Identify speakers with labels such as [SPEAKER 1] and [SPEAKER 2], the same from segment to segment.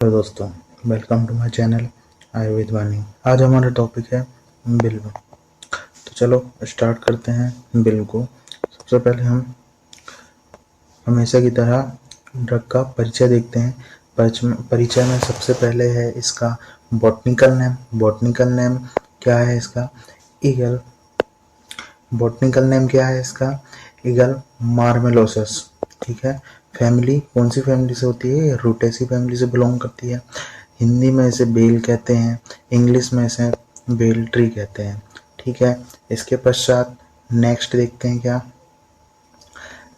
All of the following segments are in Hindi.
[SPEAKER 1] हेलो दोस्तों, welcome to my channel Ayurveda Vani. आज हमारा टॉपिक है बिल्व। तो चलो स्टार्ट करते हैं बिल्व को। सबसे पहले हम हमेशा की तरह ड्रग का परिचय देखते हैं। परिचय में सबसे पहले है इसका बॉटनिकल नेम। बॉटनिकल नेम क्या है इसका? ईगल। बॉटनिकल नेम क्या है इसका? ईगल मार्मेलोसस। ठीक है। फैमिली कौन सी फैमिली से होती है? रूटेसी फैमिली से बिलोंग करती है। हिंदी में इसे बेल कहते हैं, इंग्लिश में इसे बेल ट्री कहते हैं। ठीक है। इसके पश्चात नेक्स्ट देखते हैं क्या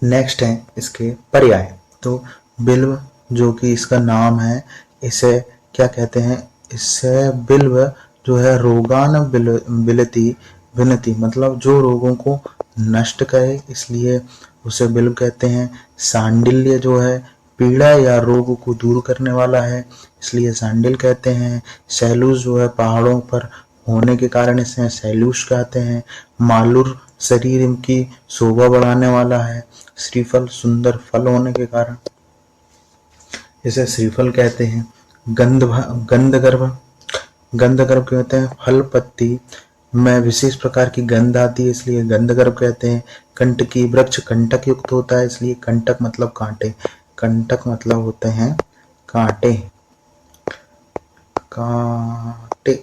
[SPEAKER 1] नेक्स्ट है इसके पर्याय। तो बिल्व जो कि इसका नाम है, इसे क्या कहते हैं? इससे बिल्व जो है रोगान बिलती विनती, मतलब जो रोगों को नष्ट करे, इसलिए उसे बिल्व कहते हैं। सांडिल्य जो है पीड़ा या रोग को दूर करने वाला है, इसलिए सांडिल कहते हैं। सैलूस जो है पहाड़ों पर होने के कारण इसे सैलूस कहते हैं। मालूर शरीर की शोभा बढ़ाने वाला है। श्रीफल सुंदर फल होने के कारण इसे श्रीफल कहते हैं। गंधगर्भ गंधगर्भ कहते हैं फल पत्ती में विशेष प्रकार की गंध आती है, इसलिए गंधगर्भ कहते हैं। कंटकी वृक्ष कंटक युक्त होता है, इसलिए कंटक मतलब कांटे। कंटक मतलब होते हैं कांटे। कांटे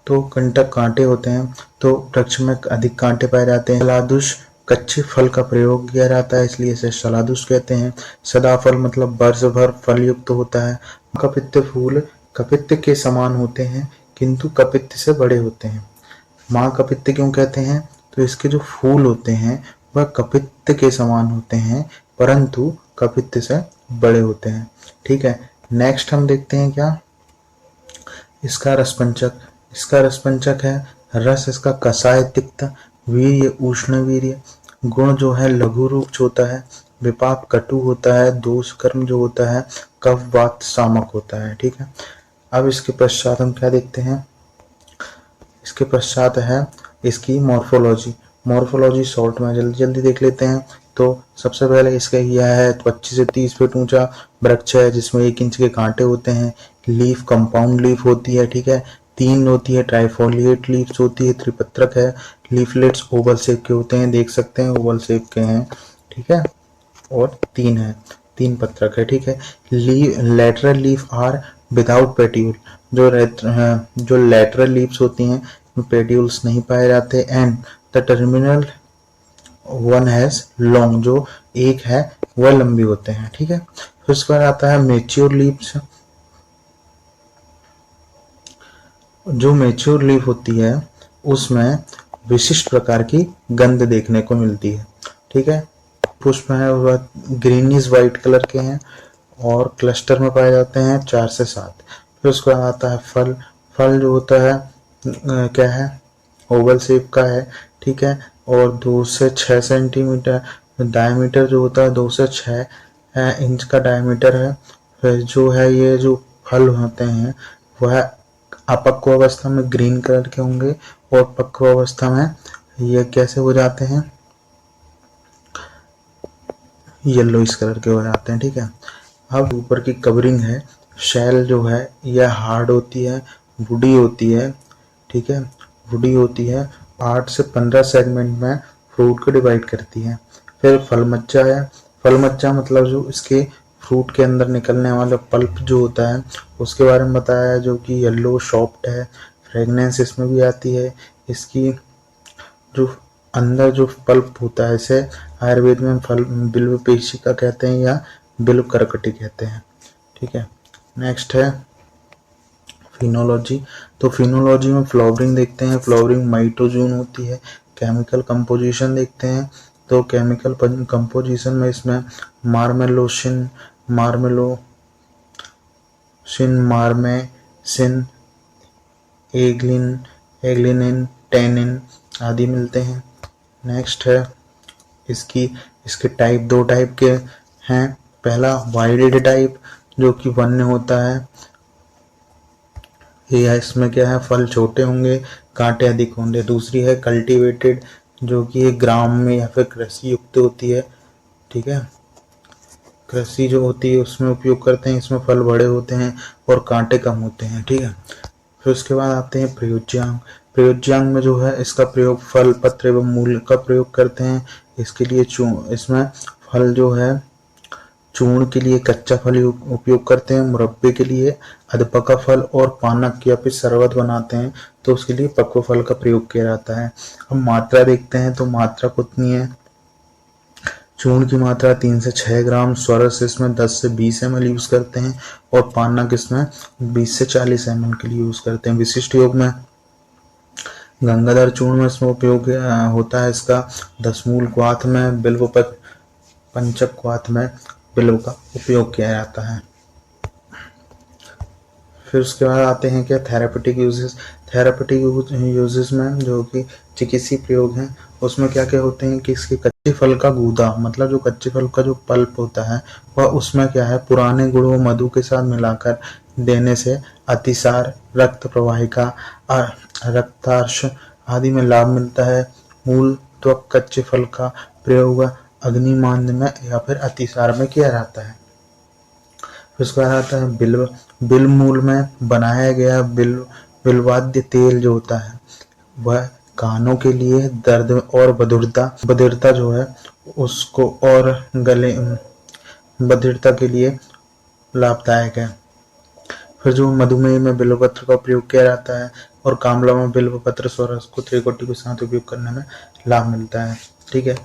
[SPEAKER 1] तो कंटक कांटे होते हैं, तो वृक्ष में अधिक कांटे पाए जाते हैं। सलादुष कच्चे फल का प्रयोग किया जाता है, इसलिए इसे सलादुष कहते हैं। सदाफल मतलब वर्ष भर फल युक्त होता है। कपित्त फूल कपित्त के समान होते हैं, किंतु कपित्त से बड़े होते हैं। माँ कपित्त क्यों कहते हैं? तो इसके जो फूल होते हैं वह कपित्त के समान होते हैं, परंतु कपित्त से बड़े होते हैं। ठीक है। नेक्स्ट हम देखते हैं क्या इसका रसपंचक। इसका रसपंचक है रस इसका कसाय तिक्त, वीर्य उष्ण वीर्य, गुण जो है लघु रूप होता है, विपाक कटु होता है, दोष कर्म जो होता है कफ वात सामक होता है। ठीक है। अब इसके पश्चात हम क्या देखते हैं? इसके पश्चात है इसकी मॉर्फोलॉजी। मॉर्फोलॉजी शॉर्ट में जल्दी जल्दी देख लेते हैं। तो सबसे पहले इसका यह है 25 से 30 फीट ऊंचा वृक्ष है, जिसमें 1 इंच के कांटे होते हैं। लीफ कंपाउंड लीफ होती है। ठीक है। 3 होती है ट्राइफोलिएट लीव्स होती है। त्रिपत्रक है। लीफलेट्स ओवल शेप के होते हैं, देख सकते हैं ओवल शेप के हैं। ठीक है। और 3 है, 3 पत्रक है। ठीक है। Lateral leaf are without petiole. जो लेटरल लीव्स होती हैं पेट्यूल्स नहीं पाए जाते। And the terminal one has long, जो एक है वह लंबी होते हैं। ठीक है। फिर उसके बाद आता है मेच्योर लीव्स। जो मेच्योर लीफ होती है उसमें विशिष्ट प्रकार की गंध देखने को मिलती है। ठीक है। पुष्प है वह ग्रीनिश व्हाइट कलर के हैं और क्लस्टर में पाए जाते हैं 4 से 7। फिर उसके बाद आता है फल। फल जो होता है क्या है? ओवल शेप का है। ठीक है। और 2 से 6 सेंटीमीटर डायमीटर जो होता है, 2 से 6 इंच का डायमीटर है। फिर जो है ये जो फल होते हैं वह अपक्व अवस्था में ग्रीन कलर के होंगे और पक्व अवस्था में ये कैसे हो जाते हैं? येलोइश कलर के हो जाते हैं। ठीक है। अब ऊपर की कवरिंग है, शेल जो है यह हार्ड होती है, वुडी होती है। ठीक है। वुडी होती है, 8 से 15 सेगमेंट में फ्रूट को डिवाइड करती है। फिर फलमज्जा है। फलमज्जा मतलब जो इसके फ्रूट के अंदर निकलने वाला पल्प जो होता है उसके बारे में बताया है, जो कि येलो सॉफ्ट है। फ्रेगनेंस इसमें भी आती है। इसकी जो अंदर जो पल्प होता है इसे आयुर्वेद में फल बिल्व पेशिका कहते हैं या बिल्व करकटी कहते हैं। ठीक है। नेक्स्ट है फिनोलॉजी। तो फिनोलॉजी में फ्लावरिंग देखते हैं। फ्लावरिंग मई टू जून होती है। केमिकल कंपोजिशन देखते हैं। तो केमिकल कंपोजिशन में इसमें मार्मेलोसिन मार्मेसिन एग्लिनिन टेनिन आदि मिलते हैं। नेक्स्ट है इसके टाइप 2 टाइप के हैं। पहला वाइल्ड टाइप जो कि वन्य होता है। यह इसमें क्या है? फल छोटे होंगे, कांटे अधिक होंगे। दूसरी है कल्टीवेटेड जो कि ग्राम में या फिर कृषि युक्त होती है। ठीक है। कृषि जो होती है उसमें उपयोग करते हैं। इसमें फल बड़े होते हैं और कांटे कम होते हैं, ठीक है। फिर उसके बाद आते हैं प्रयोज्यांग। प्रयोज्यांग में जो है इसका प्रयोग फल, पत्र एवं मूल का प्रयोग करते हैं। इसके लिए इसमें फल जो है चूर्ण के लिए कच्चा फल उपयोग करते हैं, मुरब्बे के लिए अधपका फल और पानक या फिर शरबत बनाते हैं तो उसके लिए पक्व फल का प्रयोग किया जाता है। अब मात्रा देखते हैं तो मात्रा कितनी है। चूर्ण की मात्रा 3 से 6 ग्राम, स्वरस इसमें 10 से 20 ml यूज करते हैं और पानक इसमें 20 से 40 ml के लिए यूज करते हैं। विशिष्ट योग में गंगाधर चूर्ण में इसमें उपयोग होता है इसका 10 मूल क्वाथ में, बिल्व पंचक क्वाथ में बिल्व का उपयोग किया जाता है। फिर उसके बाद आते हैं क्या थेरापेटिक यूजेस। थेरापेटिक यूजेस में जो कि चिकित्सीय प्रयोग हैं उसमें क्या क्या होते हैं कि इसके कच्चे फल का गूदा, मतलब जो कच्चे फल का जो पल्प होता है वह उसमें क्या है पुराने गुड़ व मधु के साथ मिलाकर देने से अतिसार, रक्त प्रवाहिका, रक्तार्श आदि में लाभ मिलता है। मूल त्वक कच्चे फल का प्रयोग अग्निमांद में या फिर अतिसार में किया जाता है। फिर उसके बाद आता है बिल्व। बिल्व मूल में बनाया गया बिल्वाद्य तेल जो होता है वह कानों के लिए दर्द और बधिरता जो है उसको और गले बधिरता के लिए लाभदायक है। फिर जो मधुमेह में बिल्वपत्र का प्रयोग किया जाता है और कामला में बिल्वपत्र स्वरस को त्रिकोटि के साथ उपयोग करने में लाभ मिलता है, ठीक है।